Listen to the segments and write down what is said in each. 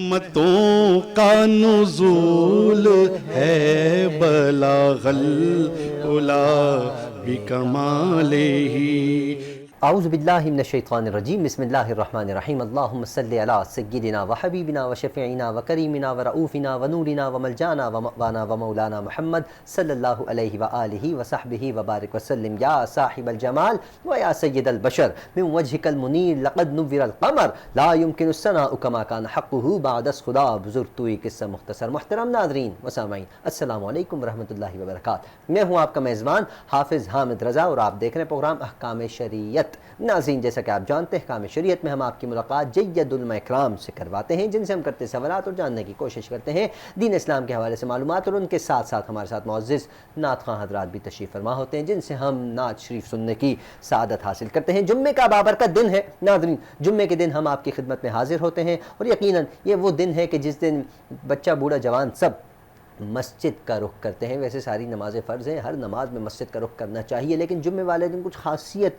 رحمتوں کا نزول ہے بلاغ العلا بکمالہ۔ اعوذ باللہ من الشیطان الرجیم، بسم اللہ الرحمن الرحیم۔ اللہم صلی علی سیدنا و حبیبنا و شفیعنا و کریمنا و رؤوفنا و نورنا و ملجانا و مأوانا و مولانا محمد صلی اللہ علیہ وآلہ و صحبہ وبارک وسلم۔ یا صاحب الجمال و یا سید البشر من وجہک المنیر لقد نور القمر لا يمکن الثناء کما کان حقہ بعد از خدا۔ بزرگ توئی قصہ مختصر۔ محترم ناظرین و سامعین، السلام علیکم ورحمۃ اللہ وبرکاتہ۔ میں ہوں آپ کا میزبان حافظ حامد رضا اور آپ دیکھ رہے ہیں پروگرام احکام شریعت۔ ناظرین، جیسا کہ آپ جانتے ہیں احکام شریعت میں ہم آپ کی ملاقات جید علماء اکرام سے کرواتے ہیں، جن سے ہم کرتے سوالات اور جاننے کی کوشش کرتے ہیں دین اسلام کے حوالے سے معلومات، اور ان کے ساتھ ساتھ ہمارے ساتھ معزز نعت خواں حضرات بھی تشریف فرما ہوتے ہیں، جن سے ہم نعت شریف سننے کی سعادت حاصل کرتے ہیں۔ جمعے کا بابرکت دن ہے ناظرین، جمعے کے دن ہم آپ کی خدمت میں حاضر ہوتے ہیں، اور یقیناً یہ وہ دن ہے کہ جس دن بچہ بوڑھا جوان سب مسجد کا رخ کرتے ہیں۔ ویسے ساری نمازیں فرض ہیں، ہر نماز میں مسجد کا رخ کرنا چاہیے، لیکن جمعے والے دن کچھ خاصیت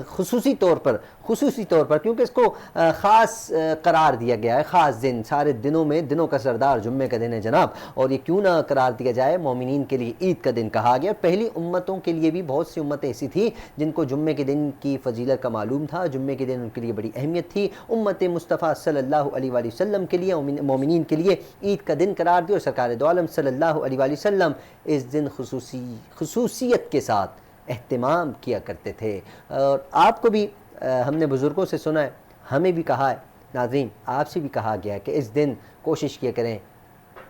خصوصی طور پر کیونکہ اس کو خاص قرار دیا گیا ہے، خاص دن، سارے دنوں میں دنوں کا سردار جمعے کا دن ہے جناب، اور یہ کیوں نہ قرار دیا جائے، مومنین کے لیے عید کا دن کہا گیا۔ پہلی امتوں کے لیے بھی بہت سی امتیں ایسی تھیں جن کو جمعے کے دن کی فضیلت کا معلوم تھا، جمعے کے دن ان کے لیے بڑی اہمیت تھی۔ امت مصطفیٰ صلی اللہ علیہ وآلہ وسلم کے لیے، مومنین کے لیے عید کا دن قرار دیا، اور سرکار دو عالم صلی اللہ علیہ وآلہ وسلم اس دن خصوصیت کے ساتھ اہتمام کیا کرتے تھے۔ اور آپ کو بھی ہم نے بزرگوں سے سنا ہے، ہمیں بھی کہا ہے ناظرین، آپ سے بھی کہا گیا ہے کہ اس دن کوشش کیا کریں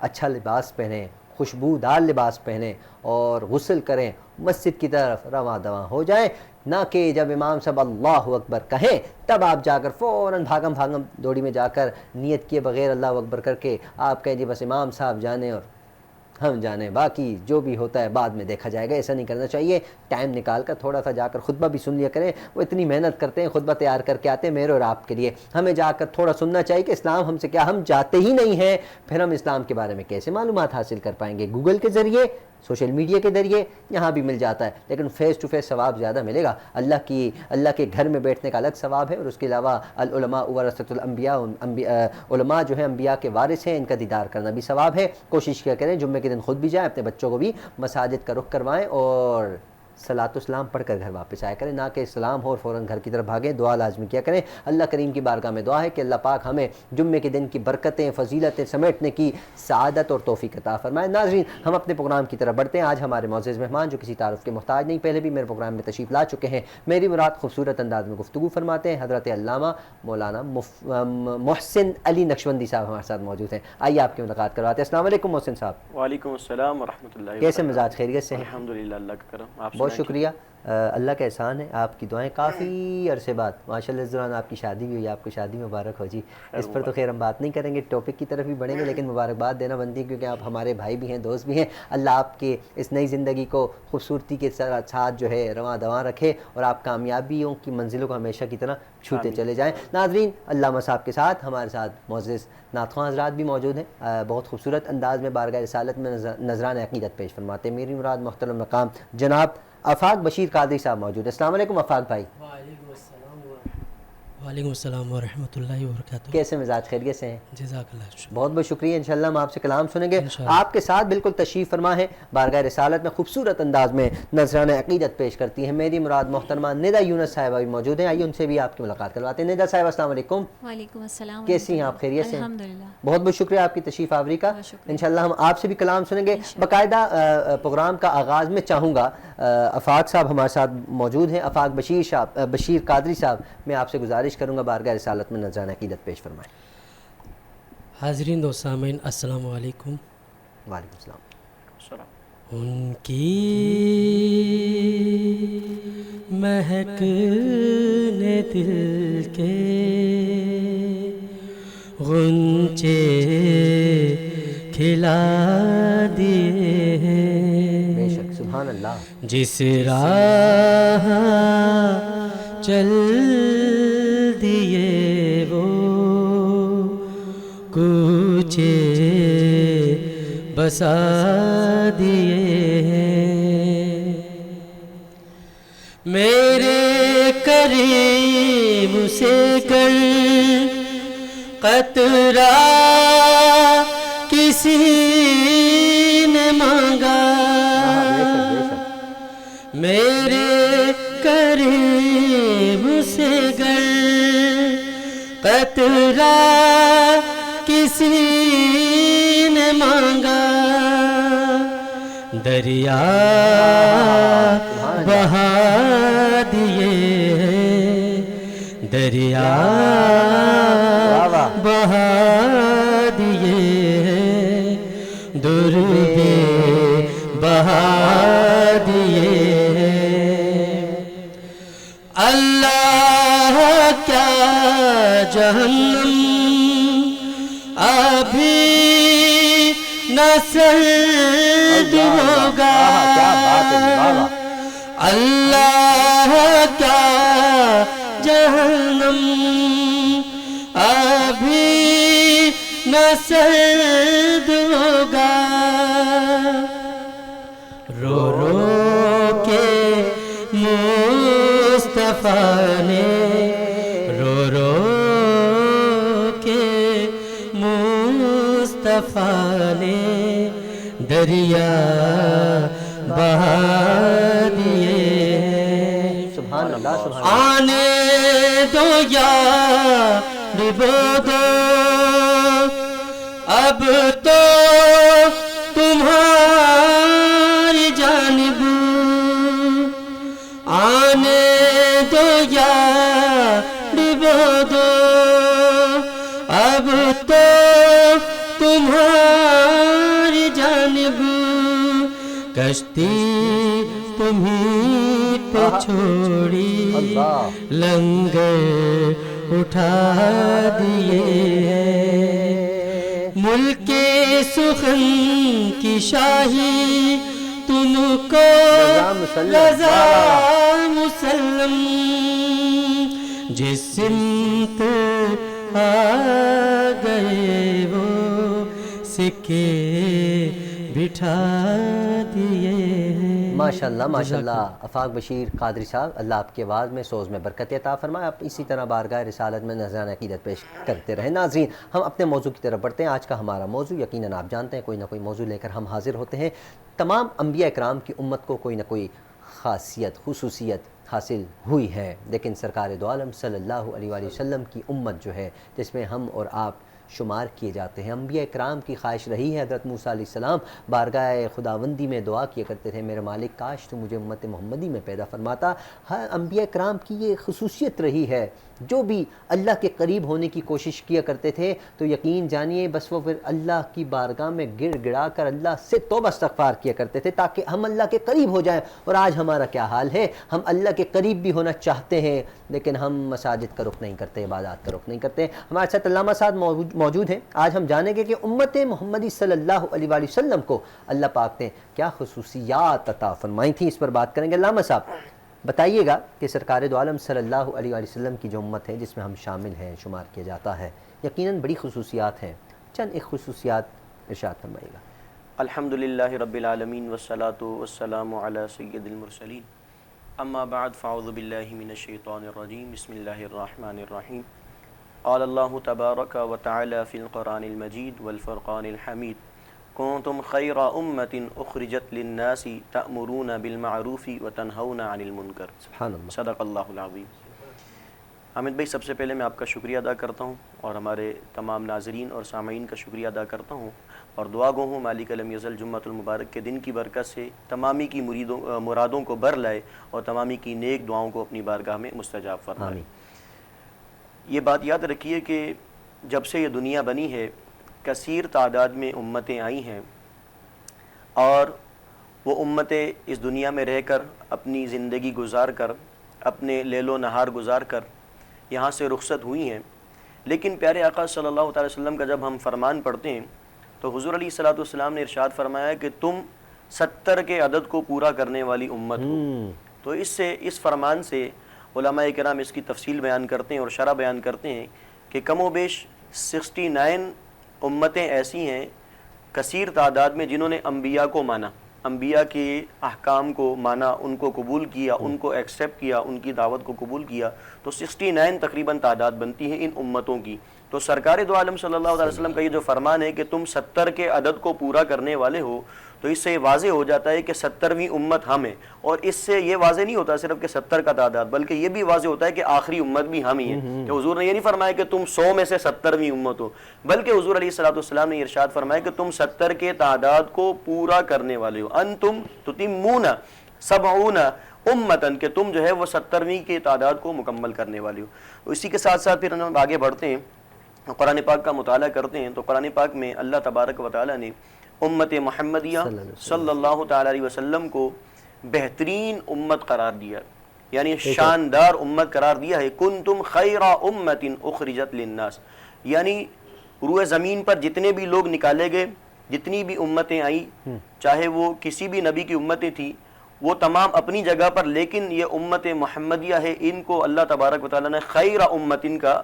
اچھا لباس پہنیں، خوشبودار لباس پہنیں اور غسل کریں، مسجد کی طرف رواں دواں ہو جائیں، نہ کہ جب امام صاحب اللہ اکبر کہیں تب آپ جا کر فوراً بھاگم دوڑی میں جا کر نیت کیے بغیر اللہ اکبر کر کے آپ کہیں جی بس امام صاحب جانے اور ہم جانے، باقی جو بھی ہوتا ہے بعد میں دیکھا جائے گا۔ ایسا نہیں کرنا چاہیے، ٹائم نکال کر تھوڑا سا جا کر خطبہ بھی سن لیا کریں۔ وہ اتنی محنت کرتے ہیں، خطبہ تیار کر کے آتے ہیں میرے اور آپ کے لیے، ہمیں جا کر تھوڑا سننا چاہیے کہ اسلام ہم سے کیا، ہم جاتے ہی نہیں ہیں، پھر ہم اسلام کے بارے میں کیسے معلومات حاصل کر پائیں گے؟ گوگل کے ذریعے، سوشل میڈیا کے ذریعے یہاں بھی مل جاتا ہے، لیکن فیس ٹو فیس ثواب زیادہ ملے گا۔ اللہ کے گھر میں بیٹھنے کا الگ ثواب ہے، اور اس کے علاوہ العلماء ورثۃ الانبیاء، علماء جو ہیں انبیاء کے وارث ہیں، ان کا دیدار کرنا بھی ثواب ہے۔ کوشش کیا کریں جمعے کے دن خود بھی جائیں، اپنے بچوں کو بھی مساجد کا رخ کروائیں اور صلاۃ و سلام پڑھ کر گھر واپس آیا کریں، نہ کہ سلام ہو اور فوراً گھر کی طرف بھاگیں۔ دعا لازمی کیا کریں۔ اللہ کریم کی بارگاہ میں دعا ہے کہ اللہ پاک ہمیں جمعے کے دن کی برکتیں، فضیلتیں سمیٹنے کی سعادت اور توفیق عطا فرمائے۔ ناظرین، ہم اپنے پروگرام کی طرف بڑھتے ہیں۔ آج ہمارے معزز مہمان جو کسی تعارف کے محتاج نہیں، پہلے بھی میرے پروگرام میں تشریف لا چکے ہیں، میری مراد خوبصورت انداز میں گفتگو فرماتے ہیں حضرت علامہ مولانا محسن علی نقشبندی صاحب ہمارے ساتھ موجود ہیں۔ آئیے آپ کی ملاقات کرواتے ہیں۔ السلام علیکم محسن صاحب۔ وعلیکم السلام ورحمۃ اللہ۔ کیسے مزاج، خیریت سے ہیں؟ الحمدللہ، اللہ کا کرم۔ آپ بہت شکریہ، اللہ کا احسان ہے، آپ کی دعائیں کافی عرصے بعد ماشاءاللہ اس دوران آپ کی شادی بھی ہوئی، آپ کی شادی مبارک ہو جی۔ اس پر تو خیر ہم بات نہیں کریں گے، ٹاپک کی طرف بھی بڑھیں گے، لیکن مبارکباد دینا بنتی ہے کیونکہ آپ ہمارے بھائی بھی ہیں، دوست بھی ہیں۔ اللہ آپ کے اس نئی زندگی کو خوبصورتی کے ساتھ جو ہے رواں دواں رکھے، اور آپ کامیابیوں کی منزلوں کو ہمیشہ کی طرح چھوتے چلے جائیں۔ ناظرین، علامہ صاحب کے ساتھ ہمارے ساتھ معزز نعت خواں حضرات بھی موجود ہیں، بہت خوبصورت انداز میں بارگاہ رسالت میں نذران عقیدت پیش فرماتے ہیں۔ میری مراد محترم مقام جناب آفاق بشیر قادری صاحب موجود ہیں۔ السلام علیکم آفاق بھائی۔ وعلیکم السلام ورحمۃ اللہ وبرکاتہ۔ کیسے مزاج، خیریت سے ہیں؟ جزاک اللہ۔ بہت بہت شکریہ، انشاءاللہ ہم آپ سے کلام سنیں گے۔ آپ کے ساتھ بالکل تشریف فرما ہے، بارگاہ رسالت میں خوبصورت انداز میں نذران عقیدت پیش کرتی ہیں میری مراد محترمہ ندا یونس صاحبہ بھی موجود ہیں۔ آئیے ان سے بھی آپ کی ملاقات کرواتے ہیں۔ ندا صاحبہ السلام علیکم۔ وعلیکم السلام۔ کیسی ہیں آپ، خیریت سے ہیں؟ الحمدللہ۔ بہت بہت شکریہ آپ کی تشریف آوری کا۔ انشاءاللہ ہم آپ سے بھی کلام سنیں گے باقاعدہ۔ پروگرام کا آغاز میں چاہوں گا، آفاق صاحب ہمارے ساتھ موجود ہیں، آفاق بشیر قادری صاحب، میں آپ سے گزارش کروں گا بارگاہ رسالت میں نذران عقیدت پیش فرمائیں۔ حاضرین و سامعین السلام علیکم۔ وعلیکم السلام۔ ان کی مہک نے دل کے غنچے کھلا دیے ہیں، بے شک، سبحان اللہ۔ جس راہ چل دیے وہ کوچے بسا دیے ہیں، میرے کریم سے کر قطرہ کجرا کسی نے مانگا دریا بہا دیے دریا بہا دیے دربے بہا دیے اللہ کیا جہنم ابھی نہ سرد ہوگا اللہ کیا جہنم ابھی نہ سرد ہوگا رو رو کے مصطفیٰ نے رو رو کے مصطفیٰ نے دریا بہا دیے سبحان اللہ سبحان اللہ آنے دو یار دو اب تو تمہاری جانب آنے دو یار دو اب تو تمہاری جانب کشتی تمہیں پہ چھوڑی لنگر اٹھا دیے ملک سخن کی شاہی تم کو رضا مسلم جس سمت آ گئے وہ سکے بٹھا دیے ماشاءاللہ ماشاءاللہ افاق بشیر قادری صاحب، اللہ آپ کی آواز میں سوز میں برکت عطا فرمائے، آپ اسی طرح بارگاہ رسالت میں نذرانہ عقیدت پیش کرتے رہیں۔ ناظرین، ہم اپنے موضوع کی طرف بڑھتے ہیں۔ آج کا ہمارا موضوع یقیناً آپ جانتے ہیں، کوئی نہ کوئی موضوع لے کر ہم حاضر ہوتے ہیں۔ تمام انبیاء اکرام کی امت کو کوئی نہ کوئی خاصیت خصوصیت حاصل ہوئی ہے، لیکن سرکار دو عالم صلی اللہ علیہ وآلہ وسلم کی امت جو ہے، جس میں ہم اور آپ شمار کیے جاتے ہیں، انبیاء اکرام کی خواہش رہی ہے، حضرت موسیٰ علیہ السلام بارگاہ خداوندی میں دعا کیا کرتے تھے، میرے مالک کاش تو مجھے امت محمدی میں پیدا فرماتا۔ ہر انبیاء اکرام کی یہ خصوصیت رہی ہے، جو بھی اللہ کے قریب ہونے کی کوشش کیا کرتے تھے تو یقین جانیے بس وہ پھر اللہ کی بارگاہ میں گڑ گڑا کر اللہ سے توبہ استغفار کیا کرتے تھے تاکہ ہم اللہ کے قریب ہو جائیں۔ اور آج ہمارا کیا حال ہے، ہم اللہ کے قریب بھی ہونا چاہتے ہیں لیکن ہم مساجد کا رخ نہیں کرتے، عبادات کا رخ نہیں کرتے۔ ہمارے ساتھ علامہ صاحب موجود ہیں، آج ہم جانیں گے کہ امت محمدی صلی اللہ علیہ وآلہ وسلم کو اللہ پاک نے کیا خصوصیات عطا فرمائی تھیں، اس پر بات کریں گے۔ علامہ صاحب بتائیے گا کہ سرکار دو عالم صلی اللہ علیہ وآلہ وسلم کی جو امت ہے جس میں ہم شامل ہیں، شمار کیا جاتا ہے، یقیناً بڑی خصوصیات ہیں، چند ایک خصوصیات ارشاد فرمائیے گا۔ الحمدللہ رب العالمین والصلاة والسلام علی سید المرسلین، اما بعد فاعوذ باللہ من الشیطان الرجیم، بسم اللہ الرحمن الرحیم۔ قال اللہ تبارک و تعالی فی القرآن المجید والفرقان الحمید، کنتم خیر امت اخرجت للناس تأمرون بالمعروف وتنہون عن المنکر، سبحان اللہ۔ صدق اللہ العظیم۔ حامد بھائی، سب سے پہلے میں آپ کا شکریہ ادا کرتا ہوں اور ہمارے تمام ناظرین اور سامعین کا شکریہ ادا کرتا ہوں، اور دعا گو ہوں مالک لم یزل جمعۃ المبارک کے دن کی برکت سے تمامی کی مرادوں کو بر لائے اور تمامی کی نیک دعاؤں کو اپنی بارگاہ میں مستجاب فرمائے۔ یہ بات یاد رکھیے کہ جب سے یہ دنیا بنی ہے کثیر تعداد میں امتیں آئی ہیں، اور وہ امتیں اس دنیا میں رہ کر اپنی زندگی گزار کر اپنے لیل و نہار گزار کر یہاں سے رخصت ہوئی ہیں، لیکن پیارے آقا صلی اللہ تعالی وسلم کا جب ہم فرمان پڑھتے ہیں تو حضور علیہ الصلوۃ والسلام نے ارشاد فرمایا کہ تم 70 کے عدد کو پورا کرنے والی امت ہو۔ تو اس فرمان سے علماء کرام اس کی تفصیل بیان کرتے ہیں اور شرح بیان کرتے ہیں کہ کم و بیش 69 امتیں ایسی ہیں کثیر تعداد میں جنہوں نے انبیاء کو مانا، انبیاء کے احکام کو مانا، ان کو قبول کیا، ان کو ایکسیپٹ کیا، ان کی دعوت کو قبول کیا، تو 69 تقریباً تعداد بنتی ہے ان امتوں کی۔ تو تو سرکار دو عالم صلی اللہ علیہ وسلم کا یہ جو فرمان ہے کہ تم 70 کے عدد کو پورا کرنے والے ہو، تو اس سے یہ واضح ہو جاتا ہے کہ 70ویں امت ہم ہیں، اور اس سے یہ واضح نہیں ہوتا صرف کہ 70 کا تعداد، بلکہ یہ بھی واضح ہوتا ہے کہ آخری امت بھی ہم ہی ہیں۔ کہ حضور نے یہ نہیں فرمایا کہ تم 100 میں سے 70ویں امت ہو، بلکہ حضور علیہ السلام نے ارشاد فرمایا کہ تم 70 کے تعداد کو پورا کرنے والے ہو، انتم تتمون 70 امتن، کہ تم جو ہے وہ 70ویں کی تعداد کو مکمل کرنے والے ہو۔ اسی کے ساتھ ساتھ پھر ہم آگے بڑھتے ہیں، قرآن پاک کا مطالعہ کرتے ہیں، تو قرآن پاک میں اللہ تبارک و تعالیٰ نے امت محمدیہ صلی اللہ تعالیٰ علیہ وسلم کو بہترین امت قرار دیا، یعنی شاندار امت قرار دیا ہے۔ کنتم خیر امت اخرجت للناس، یعنی روئے زمین پر جتنے بھی لوگ نکالے گئے، جتنی بھی امتیں آئیں، چاہے وہ کسی بھی نبی کی امتیں تھیں، وہ تمام اپنی جگہ پر، لیکن یہ امت محمدیہ ہے، ان کو اللہ تبارک و تعالیٰ نے خیر امت ان کا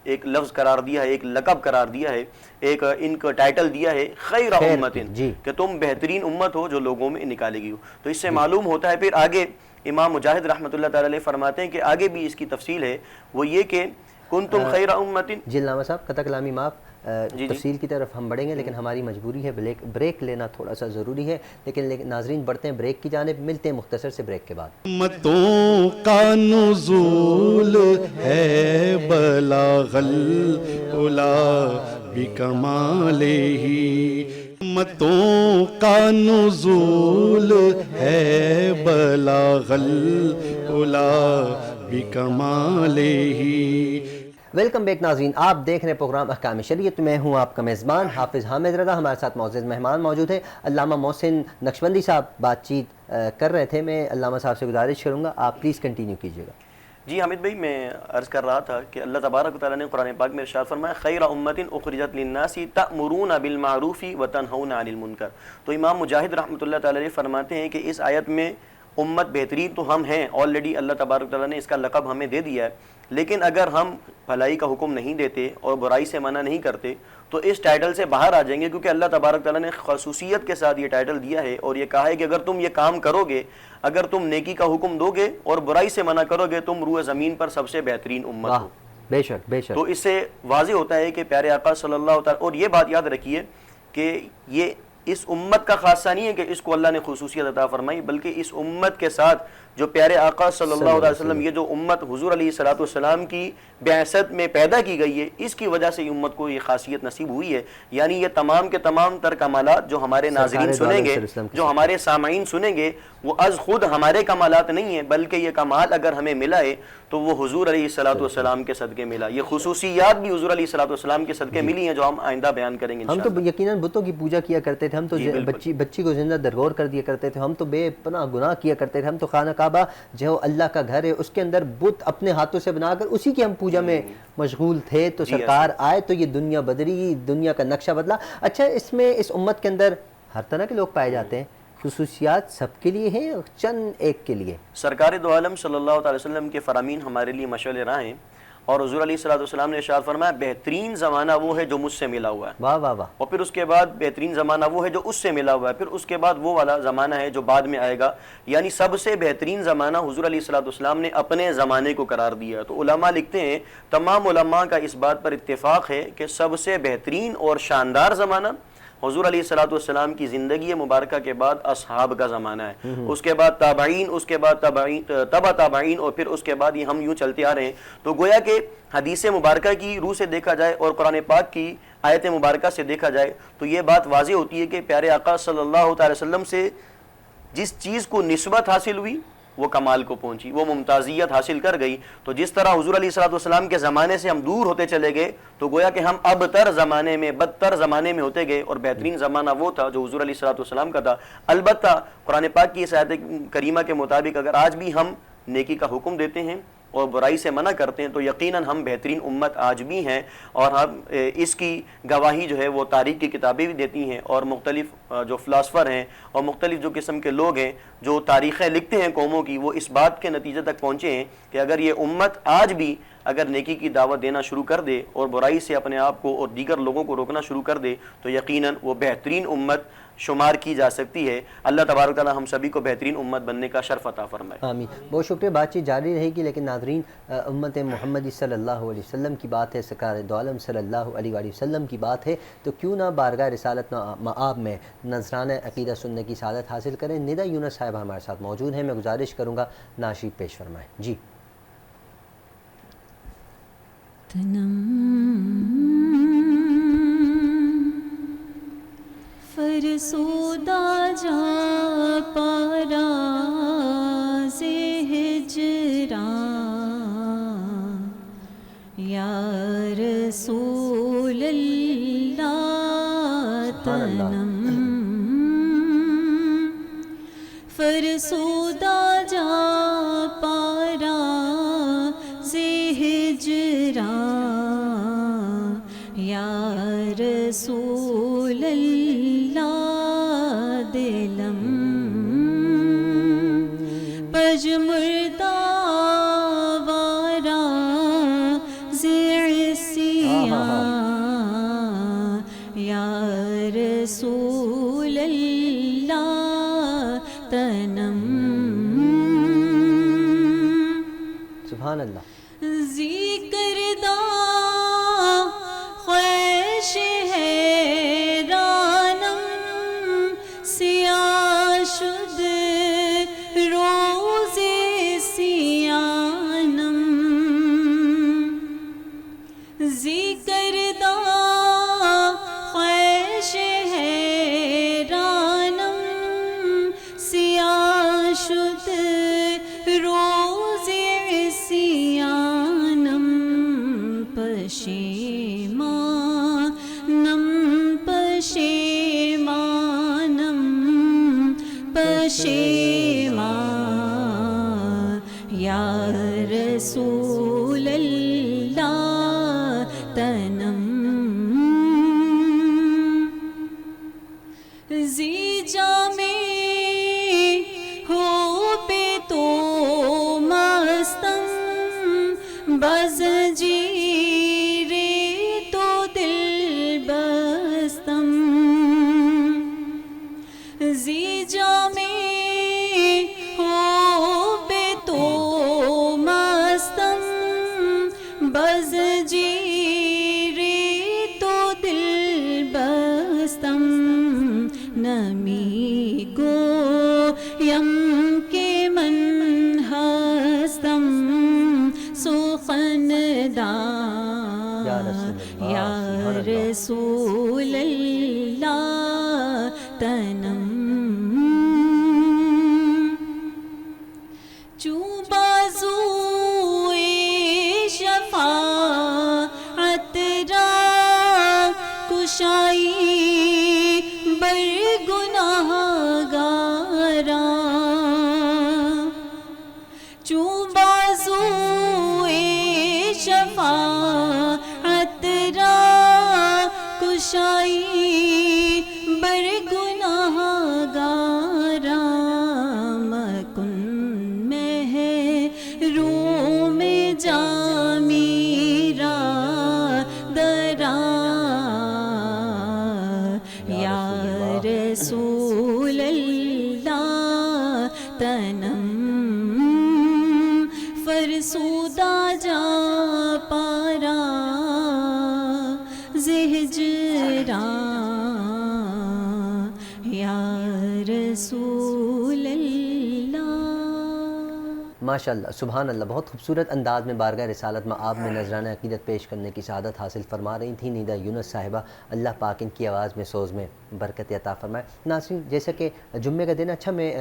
ایک لفظ قرار دیا ہے، ایک لقب قرار دیا ہے، ایک ان کا ٹائٹل دیا ہے خیر امت، کہ تم بہترین امت ہو جو لوگوں میں نکالے گئی ہو۔ تو اس سے معلوم ہوتا ہے، پھر آگے امام مجاہد رحمۃ اللہ تعالی علیہ فرماتے ہیں کہ آگے بھی اس کی تفصیل ہے، وہ یہ کہ کنتم خیر امت۔ جی علامہ صاحب قطع کلامی معاف، تفصیل کی طرف ہم بڑھیں گے، لیکن ہماری مجبوری ہے بریک لینا تھوڑا سا ضروری ہے، لیکن ناظرین بڑھتے ہیں بریک کی جانب، ملتے ہیں مختصر سے بریک کے بعد۔ امتوں کا نزول ہے بلاغ العلا بکمالہ، امتوں کا نزول ہے بلاغ العلا بکمالہ۔ ویلکم بیک ناظرین، آپ دیکھ رہے ہیں پروگرام احکام شریعت، میں ہوں آپ کا میزبان حافظ حامد رضا، ہمارے ساتھ معزز مہمان موجود ہیں علامہ محسن نقشبندی صاحب بات چیت کر رہے تھے۔ میں علامہ صاحب سے گزارش کروں گا آپ پلیز کنٹینیو کیجیے گا۔ جی حامد بھائی، میں عرض کر رہا تھا کہ اللہ تبارک و تعالیٰ نے قرآن پاک میں ارشاد فرمایا خیر امت اخرجت للناس تأمرون بالمعروف وتنہون عن المنکر۔ تو امام مجاہد رحمۃ اللہ تعالیٰ علیہ فرماتے ہیں کہ اس آیت میں امت بہترین تو ہم ہیں، آلریڈی اللہ تبارک و تعالیٰ نے اس کا لقب ہمیں دے دیا ہے، لیکن اگر ہم بھلائی کا حکم نہیں دیتے اور برائی سے منع نہیں کرتے تو اس ٹائٹل سے باہر آ جائیں گے، کیونکہ اللہ تبارک تعالیٰ نے خصوصیت کے ساتھ یہ ٹائٹل دیا ہے اور یہ کہا ہے کہ اگر تم یہ کام کرو گے، اگر تم نیکی کا حکم دو گے اور برائی سے منع کرو گے، تم روئے زمین پر سب سے بہترین امت ہو۔ بے شک بے شک۔ تو اس سے واضح ہوتا ہے کہ پیارے آقا صلی اللہ تعالیٰ، اور یہ بات یاد رکھیے کہ یہ اس امت کا خاصہ نہیں ہے کہ اس کو اللہ نے خصوصیت عطا فرمائی، بلکہ اس امت کے ساتھ جو پیارے آقا صلی اللہ علیہ وسلم، یہ جو امت حضور علیہ السلام کی بعثت میں پیدا کی گئی ہے، اس کی وجہ سے یہ امت کو یہ خاصیت نصیب ہوئی ہے۔ یعنی یہ تمام کے تمام تر کمالات جو ہمارے ناظرین سنیں گے، جو ہمارے سامعین سنیں گے، وہ از خود ہمارے کمالات نہیں ہیں، بلکہ یہ کمال اگر ہمیں ملا ہے تو وہ حضور علیہ السلام کے صدقے ملا۔ یہ خصوصیات بھی حضور علیہ السلام کے صدقے ملی ہیں، جو ہم آئندہ بیان کریں گے انشاءاللہ۔ ہم تو یقیناً بتوں کی پوجا کیا کرتے تھے، ہم تو بچی کو زندہ درگور کر دیا کرتے تھے، ہم تو بے پناہ گناہ کیا کرتے تھے، ہم تو خانہ کعبہ جو اللہ کا گھر ہے اس کے اندر بت اپنے ہاتھوں سے بنا کر اسی کی ہم پوجا میں مشغول تھے، تو سرکار آئے تو یہ دنیا بدلی، دنیا کا نقشہ بدلا۔ اچھا، اس میں اس امت کے اندر ہر طرح کے لوگ پائے جاتے ہیں، خصوصیات سب کے لیے ہیں چند ایک کے لیے؟ سرکار دو عالم صلی اللہ علیہ وسلم کے فرامین ہمارے لیے مشعل راہ ہیں، اور حضور علیہ السلام نے ارشاد فرمایا بہترین زمانہ وہ ہے جو مجھ سے ملا ہوا ہے، واہ واہ واہ، اور پھر اس کے بعد بہترین زمانہ وہ ہے جو اس سے ملا ہوا ہے، پھر اس کے بعد وہ والا زمانہ ہے جو بعد میں آئے گا، یعنی سب سے بہترین زمانہ حضور علیہ السلام نے اپنے زمانے کو قرار دیا۔ تو علماء لکھتے ہیں، تمام علماء کا اس بات پر اتفاق ہے کہ سب سے بہترین اور شاندار زمانہ حضور علیہ السلام کی زندگی مبارکہ کے بعد اصحاب کا زمانہ ہے، اس کے بعد تابعین، اس کے بعد تبع تابعین، اور پھر اس کے بعد یہ ہم یوں چلتے آ رہے ہیں۔ تو گویا کہ حدیث مبارکہ کی روح سے دیکھا جائے اور قرآن پاک کی آیت مبارکہ سے دیکھا جائے تو یہ بات واضح ہوتی ہے کہ پیارے آقا صلی اللہ تعالی وسلم سے جس چیز کو نسبت حاصل ہوئی وہ کمال کو پہنچی، وہ ممتازیت حاصل کر گئی۔ تو جس طرح حضور علیہ السلام کے زمانے سے ہم دور ہوتے چلے گئے تو گویا کہ ہم اب تر زمانے میں بدتر زمانے میں ہوتے گئے، اور بہترین زمانہ وہ تھا جو حضور علیہ السلام کا تھا۔ البتہ قرآن پاک کی اس آیت کریمہ کے مطابق اگر آج بھی ہم نیکی کا حکم دیتے ہیں اور برائی سے منع کرتے ہیں تو یقیناً ہم بہترین امت آج بھی ہیں، اور ہم اس کی گواہی جو ہے وہ تاریخ کی کتابیں بھی دیتی ہیں، اور مختلف جو فلاسفر ہیں اور مختلف جو قسم کے لوگ ہیں جو تاریخیں لکھتے ہیں قوموں کی، وہ اس بات کے نتیجے تک پہنچے ہیں کہ اگر یہ امت آج بھی اگر نیکی کی دعوت دینا شروع کر دے اور برائی سے اپنے آپ کو اور دیگر لوگوں کو روکنا شروع کر دے تو یقیناً وہ بہترین امت شمار کی جا سکتی ہے۔ اللہ تبارک تعالیٰ ہم سبھی کو بہترین امت بننے کا شرف عطا فرمائے۔ آمین۔ بہت شکریہ، بات چیت جاری رہے گی، لیکن ناظرین امت محمدی صلی اللہ علیہ وسلم کی بات ہے، سرکار دو عالم صلی اللہ علیہ وآلہ وسلم کی بات ہے، تو کیوں نہ بارگاہ رسالت مآب میں نذرانہ عقیدہ سننے کی سعادت حاصل کریں۔ ندا یونس صاحبہ ہمارے ساتھ موجود ہیں، میں گزارش کروں گا ناشید پیش فرمائیں۔ جی فرسودہ جا پارا سے ہجران یا رسول اللہ تنم فرسودہ جا پارا سے ہجران یا رسول اللہ دلم پجمردہ وارا زعسیان یا رسول اللہ تنم سبحان اللہ۔ ذکر دا خویش حیرانم سیاہ شد روز سیانم ذکر دا خویش حیرانم سیاہ شد روز سیانم پشیمانم پشیمانم پشیمان یا رسول اللہ تنم زی جامے ہو پہ تو مستم بز جیرے تو دل بستم زی جامے ہو پہ تو مستم بز جیرے تو دل بستم نمی گو یم کے من ہستم سخندان یا رسول اللہ تنم چوں بازوئے شفاعت را کشائی بر گناہ گاراں چوں بازوئے شفاعت را کشائی بر گناہ گاراں مکن محروم جامیرا دراں یا رسول اللہ تنم فرسودہ جا پارا زہجران یا رسول اللہ۔ ماشاء اللہ، سبحان اللہ، بہت خوبصورت انداز میں بارگاہ رسالت مآب میں نذرانہ عقیدت پیش کرنے کی سعادت حاصل فرما رہی تھیں ندا یونس صاحبہ۔ اللہ پاک ان کی آواز میں سوز میں برکت عطا فرمائے۔ ناظرین، جیسا کہ جمعے کا دن، اچھا میں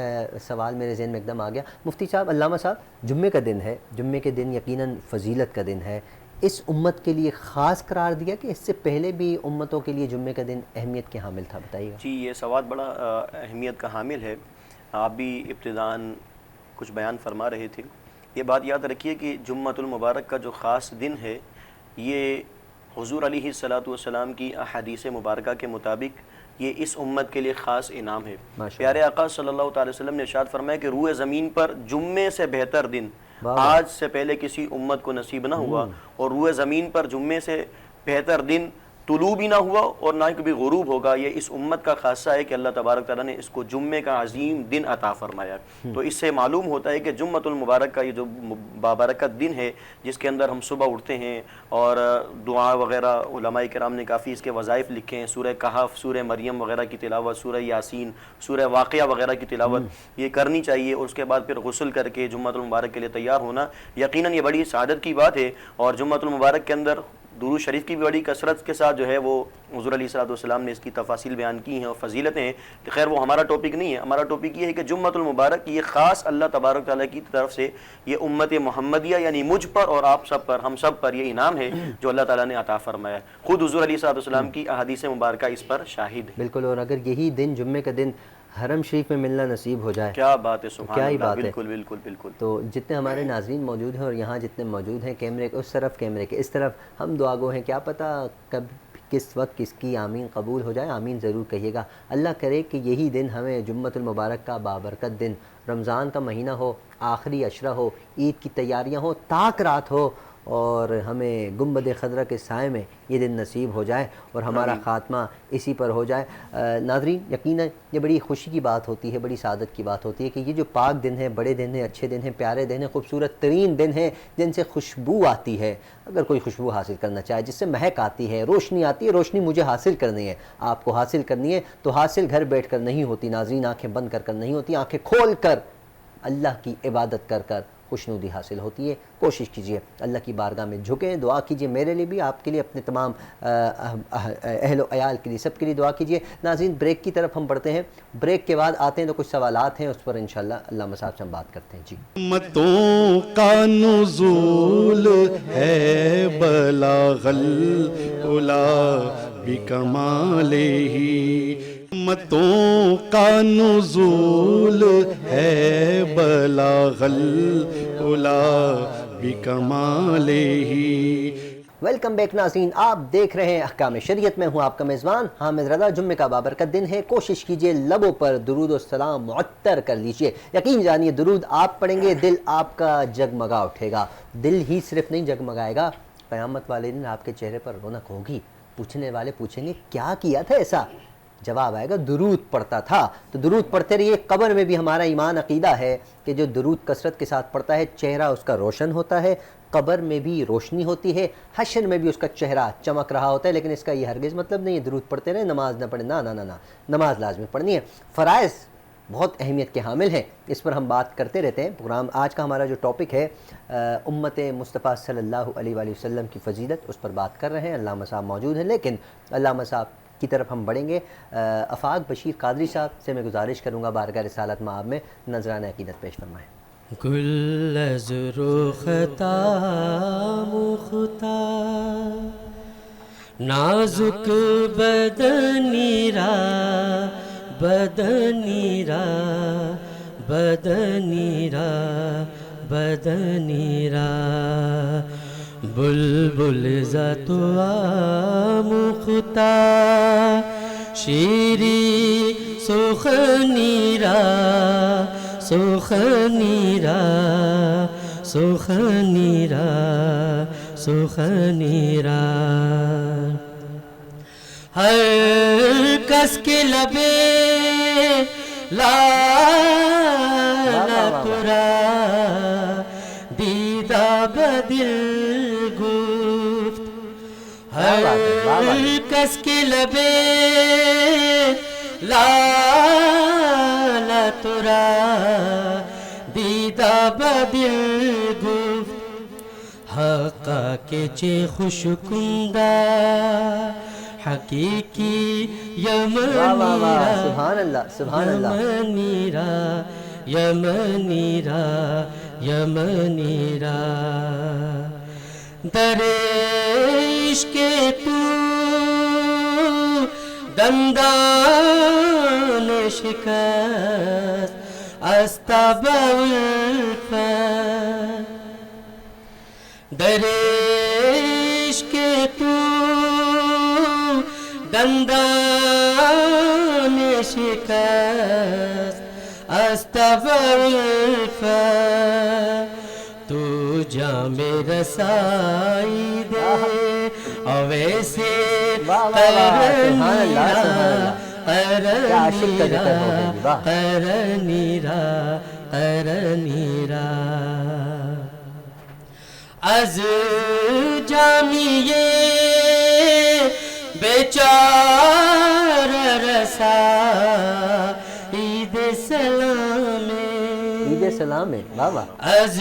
سوال میرے ذہن میں ایک دم آ گیا، مفتی صاحب، علامہ صاحب، جمعے کا دن ہے، جمعے کے دن یقیناً فضیلت کا دن ہے، اس امت کے لیے خاص قرار دیا کہ اس سے پہلے بھی امتوں کے لیے جمعے کا دن اہمیت کے حامل تھا؟ بتائیے گا۔ جی، یہ سوال بڑا اہمیت کا حامل ہے۔ آپ بھی ابتداءً کچھ بیان فرما رہے تھے۔ یہ بات یاد رکھیے کہ جمعۃ المبارک کا جو خاص دن ہے، یہ حضور علیہ السلام کی احادیث مبارکہ کے مطابق یہ اس امت کے لیے خاص انعام ہے۔ پیارے آقا صلی اللہ تعالی وسلم نے ارشاد فرمایا کہ روئے زمین پر جمعے سے بہتر دن آج سے پہلے کسی امت کو نصیب نہ ہوا، اور روئے زمین پر جمعے سے بہتر دن طلوع بھی نہ ہوا اور نہ ہی کبھی غروب ہوگا۔ یہ اس امت کا خاصہ ہے کہ اللہ تبارک تعالیٰ نے اس کو جمعے کا عظیم دن عطا فرمایا۔ تو اس سے معلوم ہوتا ہے کہ جمعۃ المبارک کا یہ جو بابرکت دن ہے، جس کے اندر ہم صبح اٹھتے ہیں اور دعا وغیرہ، علماء کرام نے کافی اس کے وظائف لکھے ہیں، سورہ کہف، سورہ مریم وغیرہ کی تلاوت، سورہ یاسین، سورہ واقعہ وغیرہ کی تلاوت یہ کرنی چاہیے، اور اس کے بعد پھر غسل کر کے جمعۃ المبارک کے لیے تیار ہونا یقیناً یہ بڑی سعادت کی بات ہے۔ اور جمعۃ المبارک کے اندر درود شریف کی بھی بڑی کثرت کے ساتھ جو ہے وہ حضور علیہ الصلوۃ والسلام نے اس کی تفاصیل بیان کی ہیں اور فضیلتیں ہیں، کہ خیر وہ ہمارا ٹاپک نہیں ہے۔ ہمارا ٹاپک یہ ہے کہ جمعۃ المبارک یہ خاص اللہ تبارک تعالیٰ کی طرف سے یہ امت محمدیہ یعنی مجھ پر اور آپ سب پر، ہم سب پر یہ انعام ہے جو اللہ تعالیٰ نے عطا فرمایا ہے۔ خود حضور علیہ الصلوۃ والسلام کی احادیث مبارکہ اس پر شاہد ہے۔ بالکل، اور اگر یہی دن جمعے کا دن حرم شریف میں ملنا نصیب ہو جائے، کیا بات ہے، سبحان کیا ہی اللہ، بات ہے۔ بالکل بالکل بالکل۔ تو جتنے ہمارے ناظرین موجود ہیں اور یہاں جتنے موجود ہیں، کیمرے کے اس طرف، کیمرے کے اس طرف، ہم دعا گو ہیں، کیا پتہ کب کس وقت کس کی آمین قبول ہو جائے۔ آمین ضرور کہیے گا۔ اللہ کرے کہ یہی دن ہمیں جمعۃ المبارک کا بابرکت دن، رمضان کا مہینہ ہو، آخری عشرہ ہو، عید کی تیاریاں ہو، تاک رات ہو، اور ہمیں گنبد خضرہ کے سائے میں یہ دن نصیب ہو جائے اور ہمارا خاتمہ اسی پر ہو جائے۔ ناظرین، یقیناً یہ بڑی خوشی کی بات ہوتی ہے، بڑی سعادت کی بات ہوتی ہے کہ یہ جو پاک دن ہے، بڑے دن ہیں، اچھے دن ہیں، پیارے دن ہیں، خوبصورت ترین دن ہیں، جن سے خوشبو آتی ہے۔ اگر کوئی خوشبو حاصل کرنا چاہے، جس سے مہک آتی ہے، روشنی آتی ہے، روشنی مجھے حاصل کرنی ہے، آپ کو حاصل کرنی ہے، تو حاصل گھر بیٹھ کر نہیں ہوتی ناظرین، آنکھیں بند کر نہیں ہوتی، آنکھیں کھول کر اللہ کی عبادت کر کر خوشنودی حاصل ہوتی ہے۔ کوشش کیجئے، اللہ کی بارگاہ میں جھکیں، دعا کیجئے، میرے لیے بھی، آپ کے لیے، اپنے تمام اہل و عیال کے لیے، سب کے لیے دعا کیجئے۔ ناظرین، بریک کی طرف ہم بڑھتے ہیں، بریک کے بعد آتے ہیں تو کچھ سوالات ہیں، اس پر انشاءاللہ علامہ صاحب سے ہم بات کرتے ہیں۔ جی، امتوں کا نزول ہے بلاغ العلا بکمالہ، امتوں کا نزول ہے بلاغ العلا بکمالہ۔ ویلکم بیک ناظرین، آپ دیکھ رہے ہیں احکام شریعت، میں ہوں آپ کا میزبان حامد رضا۔ جمعے کا بابرکت دن ہے، کوشش کیجئے لبوں پر درود و سلام معطر کر لیجئے۔ یقین جانیے درود آپ پڑھیں گے، دل آپ کا جگمگا اٹھے گا۔ دل ہی صرف نہیں جگمگائے گا، قیامت والے دن آپ کے چہرے پر رونق ہوگی۔ پوچھنے والے پوچھیں گے کیا کیا تھا ایسا؟ جواب آئے گا درود پڑھتا تھا۔ تو درود پڑھتے رہیے۔ قبر میں بھی ہمارا ایمان عقیدہ ہے کہ جو درود کثرت کے ساتھ پڑھتا ہے، چہرہ اس کا روشن ہوتا ہے، قبر میں بھی روشنی ہوتی ہے، حشر میں بھی اس کا چہرہ چمک رہا ہوتا ہے۔ لیکن اس کا یہ ہرگز مطلب نہیں ہے درود پڑھتے رہے نماز نہ پڑھیں، نہ، نماز لازمی پڑھنی ہے۔ فرائض بہت اہمیت کے حامل ہیں، اس پر ہم بات کرتے رہتے ہیں۔ پروگرام آج کا ہمارا جو ٹاپک ہے امت مصطفیٰ صلی اللہ علیہ وآلہ وسلم کی فضیلت، اس پر بات کر رہے ہیں۔ علامہ صاحب موجود ہیں، لیکن علامہ صاحب کی طرف ہم بڑھیں گے۔ آفاق بشیر قادری صاحب سے میں گزارش کروں گا بارگاہ رسالت مآب میں نذرانہ عقیدت پیش فرمائیں۔ گل از رختا مختا نازک بدنی را بدنی را بدنی را بدنی را بلبل زتو مختا شیری سخنی را سخنی را سخنی را سخنی را ہر کس کے لبے لا ترا دیدہ بدل گفت ہر کس کے لبے لا ترا دیدہ بدل گفت حقا کے چے خوش کندہ حقیقی یمنی را سبحان اللہ، سبحان اللہ، یمنی را یمنی را یمنی را در عشق تو دندان شکست استبع الفت در عشق تو دندان شکست استبع الفت تو جام رسائی دے اویسے واہ واہ واہ، سبحان اللہ سبحان اللہ، کیا عاشق کا ذکر ہو گئی، واہ قرنیرا قرنیرا از جامیے بیچار رسا عید سلام عید سلام ہے، واہ واہ، از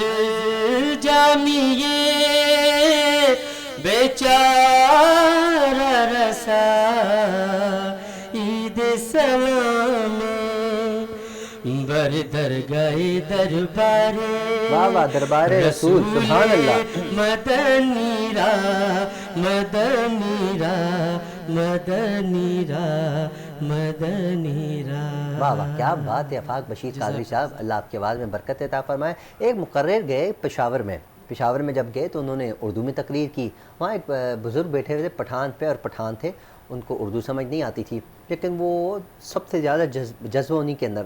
جامیے بیچار رسا عید سلام بر درگاہ دربار واہ واہ، دربار رسول، سبحان اللہ، مدنیرا مدنیرا مدنیرا مدنیرا۔ واہ واہ، کیا بات ہے آفاق بشیر قادری صاحب، اللہ آپ کی آواز میں برکت عطا فرمائے۔ ایک مقرر گئے پشاور میں جب گئے تو انہوں نے اردو میں تقریر کی، وہاں ایک بزرگ بیٹھے ہوئے تھے پٹھان پہ، اور پٹھان تھے، ان کو اردو سمجھ نہیں آتی تھی، لیکن وہ سب سے زیادہ جذبہ انہیں کے اندر